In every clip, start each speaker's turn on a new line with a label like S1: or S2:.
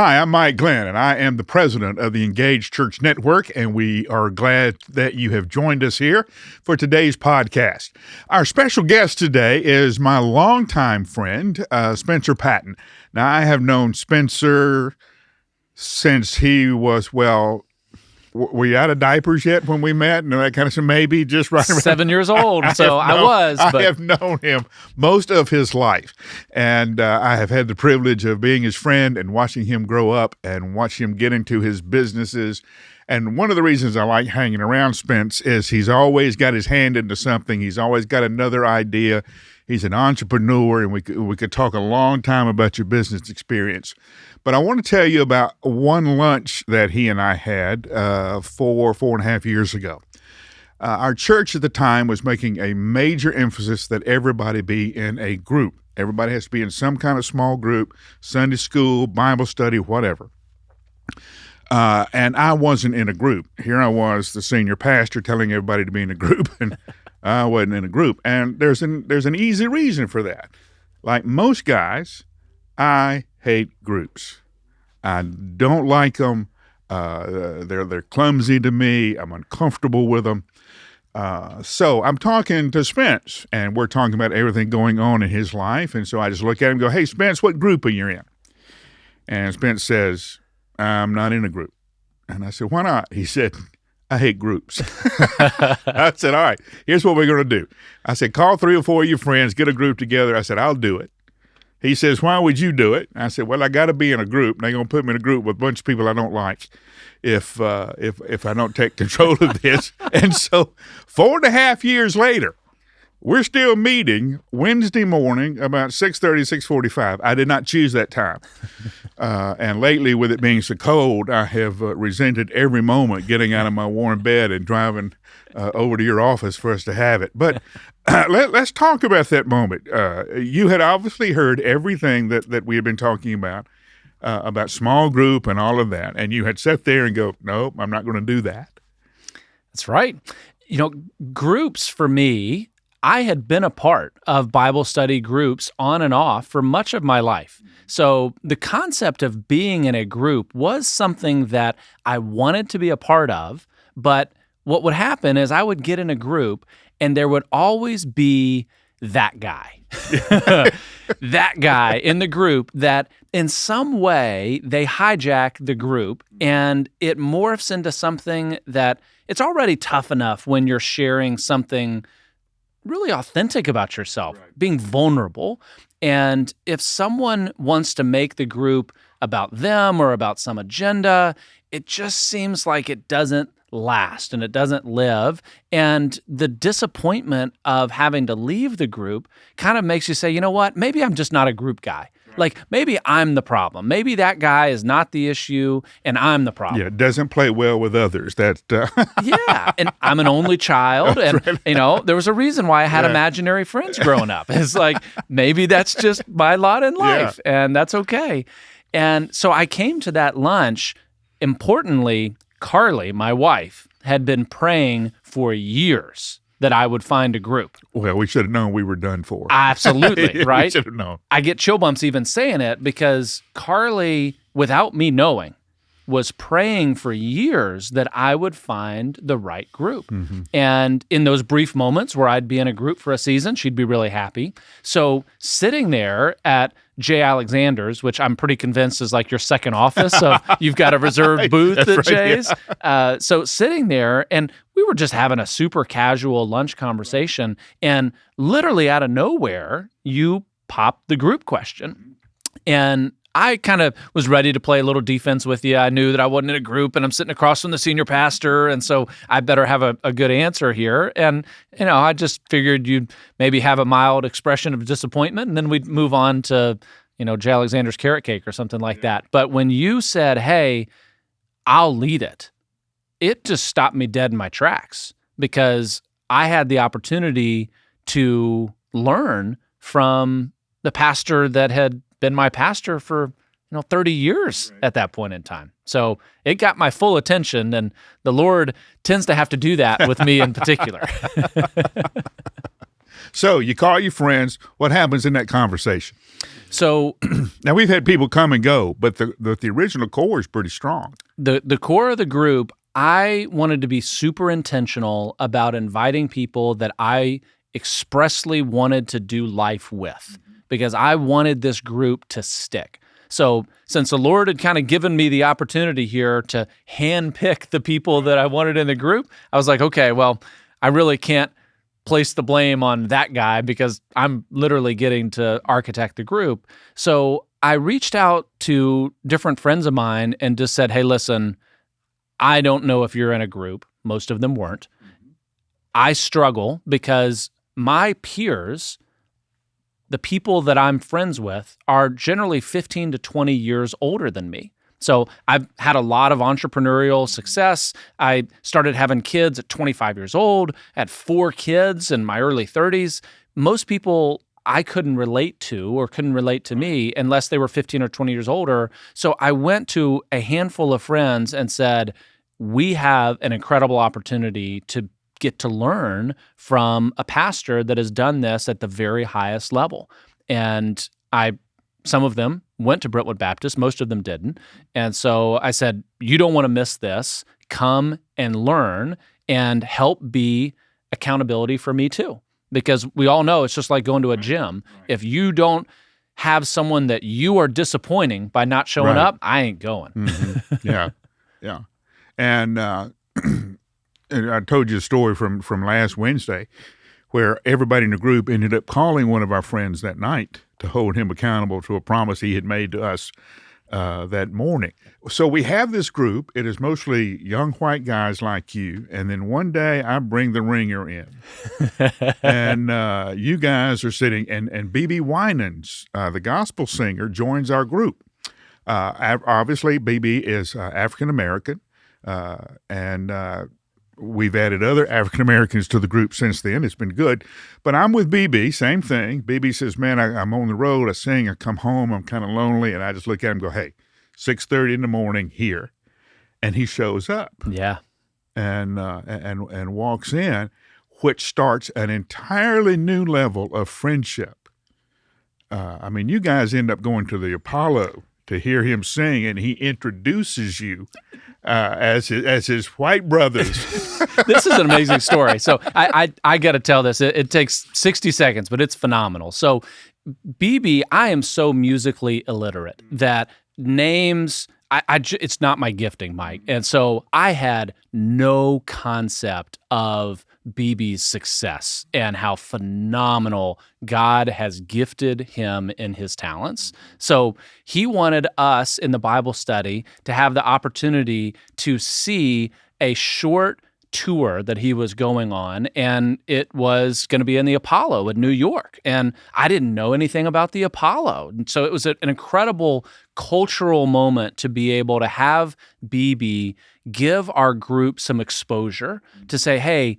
S1: Hi, I'm Mike Glenn, and I am the president of the Engaged Church Network, and we are glad that you have joined us here for today's podcast. Our special guest today is my longtime friend, Spencer Patton. Now, I have known Spencer since he was, were you out of diapers yet when we met? And that kind of stuff, maybe just right around.
S2: 7 years old, I
S1: have known him most of his life. And I have had the privilege of being his friend and watching him grow up and watch him get into his businesses. And one of the reasons I like hanging around Spence is he's always got his hand into something. He's always got another idea. He's an entrepreneur, and we could talk a long time about your business experience. But I want to tell you about one lunch that he and I had 4.5 years ago. Our church at the time was making a major emphasis that everybody be in a group. Everybody has to be in some kind of small group, Sunday school, Bible study, whatever. And I wasn't in a group. Here I was, the senior pastor, telling everybody to be in a group, and I wasn't in a group. And there's an easy reason for that. Like most guys, I hate groups. I don't like them. They're clumsy to me. I'm uncomfortable with them. So I'm talking to Spence, and we're talking about everything going on in his life. And so I just look at him and go, "Hey, Spence, what group are you in?" And Spence says, "I'm not in a group." And I said, "Why not?" He said, "I hate groups." I said, "All right, here's what we're going to do." I said, "Call 3 or 4 of your friends, get a group together." I said, "I'll do it." He says, "Why would you do it?" I said, "Well, I got to be in a group. They're going to put me in a group with a bunch of people I don't like if I don't take control of this." And so 4.5 years later, we're still meeting Wednesday morning about 6:30, 6:45. I did not choose that time. And lately, with it being so cold, I have resented every moment getting out of my warm bed and driving over to your office for us to have it. But let's talk about that moment. You had obviously heard everything that we had been talking about small group and all of that, and you had sat there and go, "No, I'm not going to do that."
S2: That's right. Groups for me, I had been a part of Bible study groups on and off for much of my life. So the concept of being in a group was something that I wanted to be a part of, but what would happen is I would get in a group and there would always be that guy, that guy in the group that in some way they hijack the group and it morphs into something that it's already tough enough when you're sharing something really authentic about yourself, right, being vulnerable. And if someone wants to make the group about them or about some agenda, it just seems like it doesn't last and it doesn't live. And the disappointment of having to leave the group kind of makes you say, you know what, maybe I'm just not a group guy. Like, maybe I'm the problem. Maybe that guy is not the issue, and I'm the problem.
S1: Yeah, it doesn't play well with others.
S2: Yeah, and I'm an only child, and, there was a reason why I had imaginary friends growing up. It's like, maybe that's just my lot in life, and that's okay. And so I came to that lunch. Importantly, Carly, my wife, had been praying for years that I would find a group.
S1: Well, we should have known we were done for.
S2: Absolutely, right?
S1: We should have known.
S2: I get chill bumps even saying it because Carly, without me knowing, was praying for years that I would find the right group. Mm-hmm. And in those brief moments where I'd be in a group for a season, she'd be really happy. So sitting there at Jay Alexander's, which I'm pretty convinced is like your second office, so you've got a reserved booth at right, Jay's. Yeah. So sitting there, and we were just having a super casual lunch conversation, and literally out of nowhere, you popped the group question. And I kind of was ready to play a little defense with you. I knew that I wasn't in a group, and I'm sitting across from the senior pastor, and so I better have a good answer here. And, I just figured you'd maybe have a mild expression of disappointment, and then we'd move on to, Jay Alexander's carrot cake or something like that. But when you said, "Hey, I'll lead it," it just stopped me dead in my tracks because I had the opportunity to learn from the pastor that had been my pastor for 30 years at that point in time. So it got my full attention, and the Lord tends to have to do that with me in particular.
S1: So you call your friends. What happens in that conversation?
S2: So
S1: now we've had people come and go, but the original core is pretty strong.
S2: The core of the group, I wanted to be super intentional about inviting people that I expressly wanted to do life with, because I wanted this group to stick. So since the Lord had kind of given me the opportunity here to handpick the people that I wanted in the group, I was like, okay, well, I really can't place the blame on that guy because I'm literally getting to architect the group. So I reached out to different friends of mine and just said, hey, listen, I don't know if you're in a group. Most of them weren't. I struggle because my peers, the people that I'm friends with, are generally 15 to 20 years older than me. So I've had a lot of entrepreneurial success. I started having kids at 25 years old, had 4 kids in my early 30s. Most people I couldn't relate to or couldn't relate to me unless they were 15 or 20 years older. So I went to a handful of friends and said, we have an incredible opportunity to get to learn from a pastor that has done this at the very highest level. And some of them went to Brentwood Baptist, most of them didn't. And so I said, you don't want to miss this. Come and learn and help be accountability for me too. Because we all know it's just like going to a gym. If you don't have someone that you are disappointing by not showing up, I ain't going.
S1: Yeah. And and I told you a story from last Wednesday where everybody in the group ended up calling one of our friends that night to hold him accountable to a promise he had made to us that morning. So we have this group. It is mostly young white guys like you. And then one day I bring the ringer in. And you guys are sitting, and BeBe Winans, the gospel singer, joins our group. Obviously, BeBe is African-American. And we've added other African-Americans to the group since then. It's been good. But I'm with BeBe, same thing. BeBe says, man, I'm on the road. I sing. I come home. I'm kind of lonely. And I just look at him and go, hey, 6:30 in the morning here. And he shows up.
S2: Yeah.
S1: And walks in, which starts an entirely new level of friendship. I mean, you guys end up going to the Apollo to hear him sing, and he introduces you as his white brothers.
S2: This is an amazing story. So I got to tell this. It takes 60 seconds, but it's phenomenal. So BeBe, I am so musically illiterate that names, it's not my gifting, Mike. And so I had no concept of BeBe's success and how phenomenal God has gifted him in his talents. So he wanted us in the Bible study to have the opportunity to see a short tour that he was going on, and it was going to be in the Apollo in New York. And I didn't know anything about the Apollo. And so it was an incredible cultural moment to be able to have BeBe give our group some exposure to say, hey,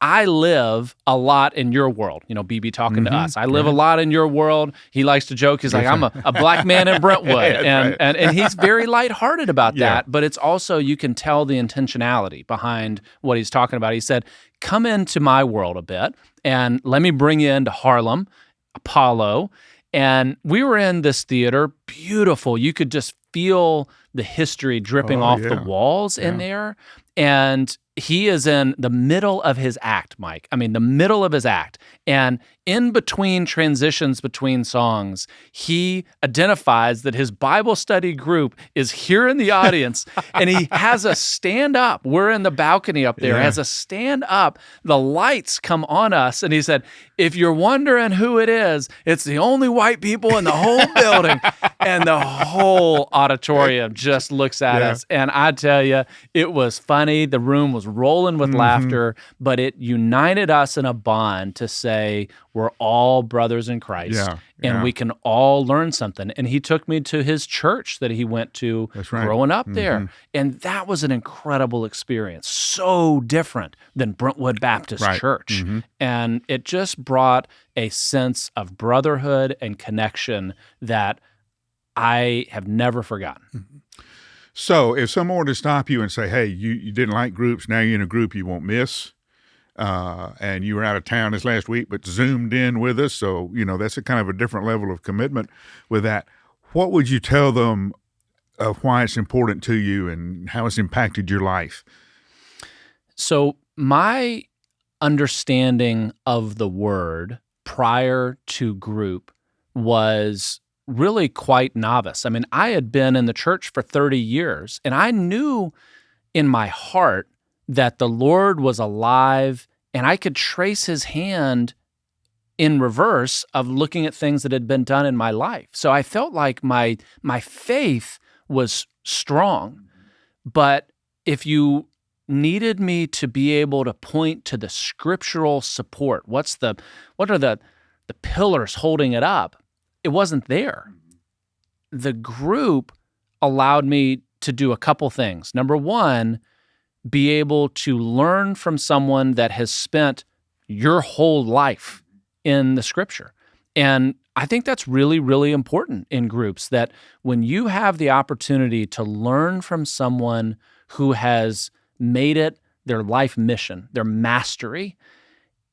S2: I live a lot in your world. You know, BeBe talking to us. I live a lot in your world. He likes to joke. He's like, I'm a black man in Brentwood. And he's very lighthearted about that. But it's also, you can tell the intentionality behind what he's talking about. He said, come into my world a bit and let me bring you into Harlem, Apollo. And we were in this theater, beautiful. You could just feel the history dripping off the walls in there. And he is in the middle of his act, Mike. I mean, the middle of his act. And in between transitions between songs, he identifies that his Bible study group is here in the audience, and he has a stand up. We're in the balcony up there, has a stand up. The lights come on us, and he said, if you're wondering who it is, it's the only white people in the whole building. And the whole auditorium just looks at us. And I tell you, it was funny. The room was rolling with laughter, but it united us in a bond to say we're all brothers in Christ and we can all learn something. And he took me to his church that he went to growing up there. And that was an incredible experience. So different than Brentwood Baptist Church. And it just brought a sense of brotherhood and connection that I have never forgotten.
S1: So if someone were to stop you and say, hey, you didn't like groups, now you're in a group you won't miss, and you were out of town this last week, but Zoomed in with us. So, that's a kind of a different level of commitment with that. What would you tell them of why it's important to you and how it's impacted your life?
S2: So my understanding of the word prior to group was really quite novice. I mean, I had been in the church for 30 years, and I knew in my heart that the Lord was alive, and I could trace his hand in reverse of looking at things that had been done in my life. So I felt like my faith was strong. But if you needed me to be able to point to the scriptural support, what are the pillars holding it up? It wasn't there. The group allowed me to do a couple things. Number one, be able to learn from someone that has spent your whole life in the scripture. And I think that's really, really important in groups, that when you have the opportunity to learn from someone who has made it their life mission, their mastery,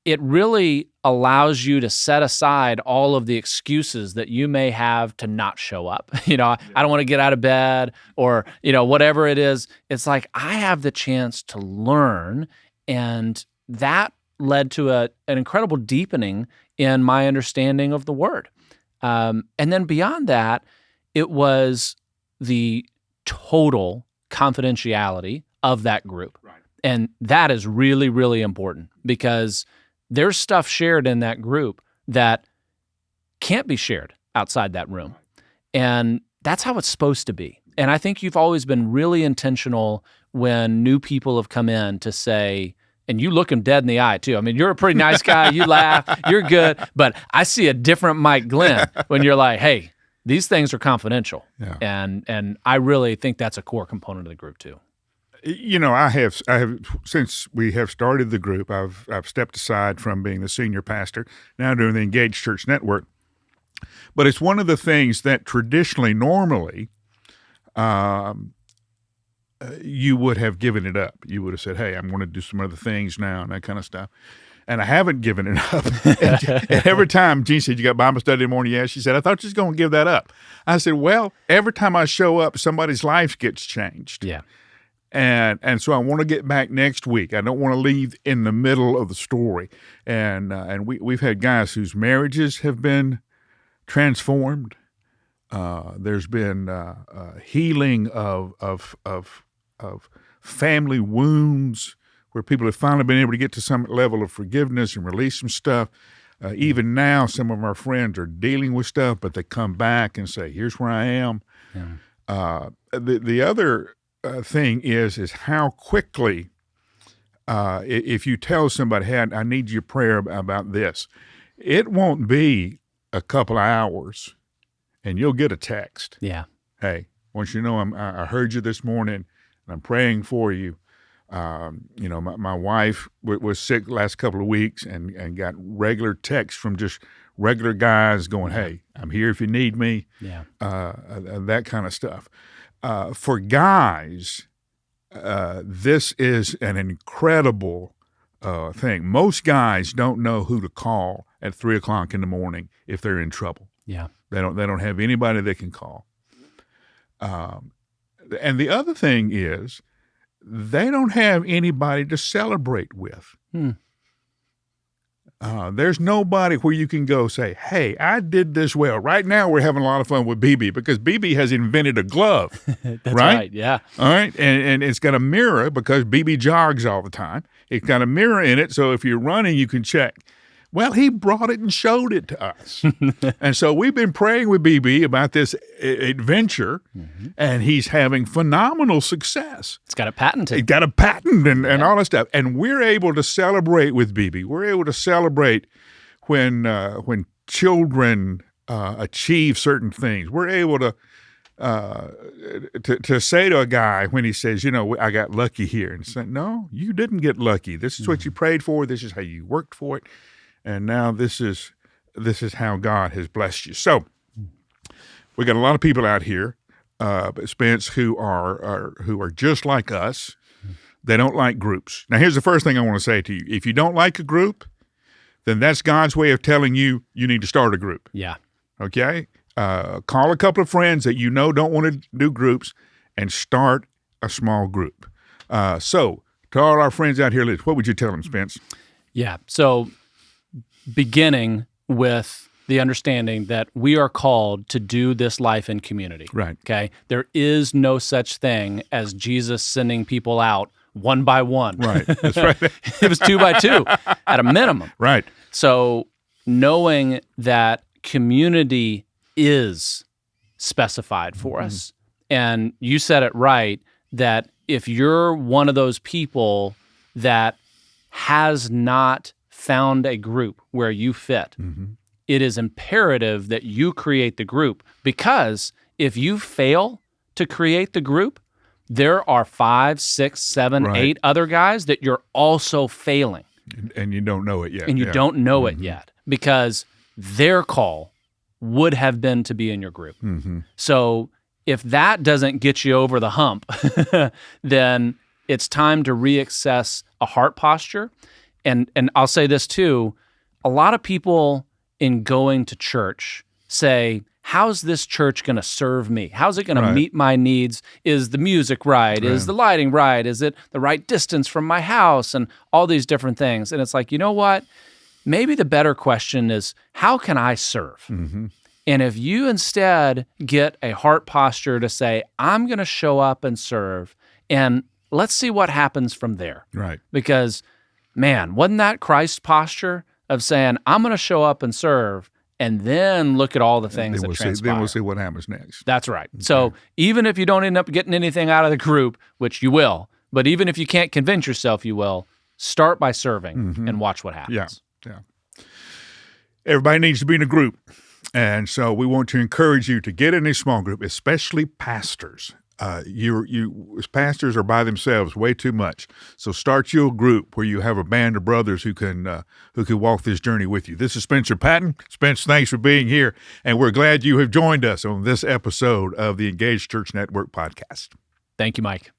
S2: it really allows you to set aside all of the excuses that you may have to not show up. I don't want to get out of bed, or, whatever it is. It's like, I have the chance to learn, and that led to an incredible deepening in my understanding of the word. And then beyond that, it was the total confidentiality of that group.
S1: Right.
S2: And that is really, really important, because there's stuff shared in that group that can't be shared outside that room. And that's how it's supposed to be. And I think you've always been really intentional when new people have come in to say, and you look them dead in the eye too. I mean, you're a pretty nice guy. You laugh, you're good. But I see a different Mike Glenn when you're like, hey, these things are confidential.
S1: Yeah.
S2: And I really think that's a core component of the group too.
S1: I have since we have started the group, I've stepped aside from being the senior pastor, now doing the Engaged Church Network. But it's one of the things that traditionally, normally, you would have given it up. You would have said, hey, I'm going to do some other things now and that kind of stuff. And I haven't given it up. And every time Jean said, you got Bible study in the morning? Yeah. She said, I thought you was going to give that up. I said, well, every time I show up, somebody's life gets changed.
S2: Yeah.
S1: And so I want to get back next week. I don't want to leave in the middle of the story. And we've had guys whose marriages have been transformed. There's been healing of family wounds where people have finally been able to get to some level of forgiveness and release some stuff. Even now, some of our friends are dealing with stuff, but they come back and say, here's where I am. Yeah. The other thing is how quickly, if you tell somebody, hey, I need your prayer about this, it won't be a couple of hours and you'll get a text.
S2: Yeah.
S1: Hey, once you know, I heard you this morning and I'm praying for you. My wife was sick the last couple of weeks and got regular texts from just regular guys going, hey, I'm here if you need me.
S2: Yeah.
S1: That kind of stuff. For guys, this is an incredible thing. Most guys don't know who to call at 3:00 in the morning if they're in trouble.
S2: Yeah.
S1: They don't have anybody they can call. And the other thing is, they don't have anybody to celebrate with. There's nobody where you can go say, hey, I did this well. Right now we're having a lot of fun with BeBe because BeBe has invented a glove.
S2: That's right, yeah.
S1: All right, and it's got a mirror because BeBe jogs all the time. It's got a mirror in it, so if you're running, you can check. Well, he brought it and showed it to us. And so we've been praying with BeBe about this adventure, and he's having phenomenal success.
S2: It's got a patent.
S1: It got a patent and all that stuff. And we're able to celebrate with BeBe. We're able to celebrate when children achieve certain things. We're able to say to a guy when he says, I got lucky here. And say, no, you didn't get lucky. This is what you prayed for. This is how you worked for it. And now this is how God has blessed you. So we got a lot of people out here, Spence, who are just like us. They don't like groups. Now, here's the first thing I want to say to you. If you don't like a group, then that's God's way of telling you you need to start a group.
S2: Yeah.
S1: Okay? Call a couple of friends that you know don't want to do groups and start a small group. So, to all our friends out here, what would you tell them, Spence?
S2: Yeah. So, beginning with the understanding that we are called to do this life in community.
S1: Right.
S2: Okay? There is no such thing as Jesus sending people out one by one.
S1: Right. That's right.
S2: It was 2 by 2 at a minimum.
S1: Right.
S2: So knowing that community is specified for us, and you said it right, that if you're one of those people that has not found a group where you fit, it is imperative that you create the group, because if you fail to create the group, there are 5, 6, 7,
S1: Right.
S2: 8 other guys that you're also failing.
S1: And you don't know it yet.
S2: And you don't know it yet, because their call would have been to be in your group. So if that doesn't get you over the hump, then it's time to reassess a heart posture. And I'll say this too, a lot of people in going to church say, how's this church going to serve me? How's it going to meet my needs? Is the music right? Is the lighting right? Is it the right distance from my house? And all these different things. And it's like, you know what? Maybe the better question is, how can I serve? And if you instead get a heart posture to say, I'm going to show up and serve, and let's see what happens from there.
S1: Right.
S2: Because, man, wasn't that Christ's posture of saying, I'm going to show up and serve, and then look at all the things that transpire.
S1: Then we'll see what happens next.
S2: That's right. Okay. So even if you don't end up getting anything out of the group, which you will, but even if you can't convince yourself you will, start by serving and watch what happens.
S1: Yeah. Everybody needs to be in a group. And so we want to encourage you to get in a small group, especially pastors. Pastors are by themselves way too much. So start your group where you have a band of brothers who can walk this journey with you. This is Spencer Patton. Spence, thanks for being here, and we're glad you have joined us on this episode of the Engaged Church Network podcast.
S2: Thank you, Mike.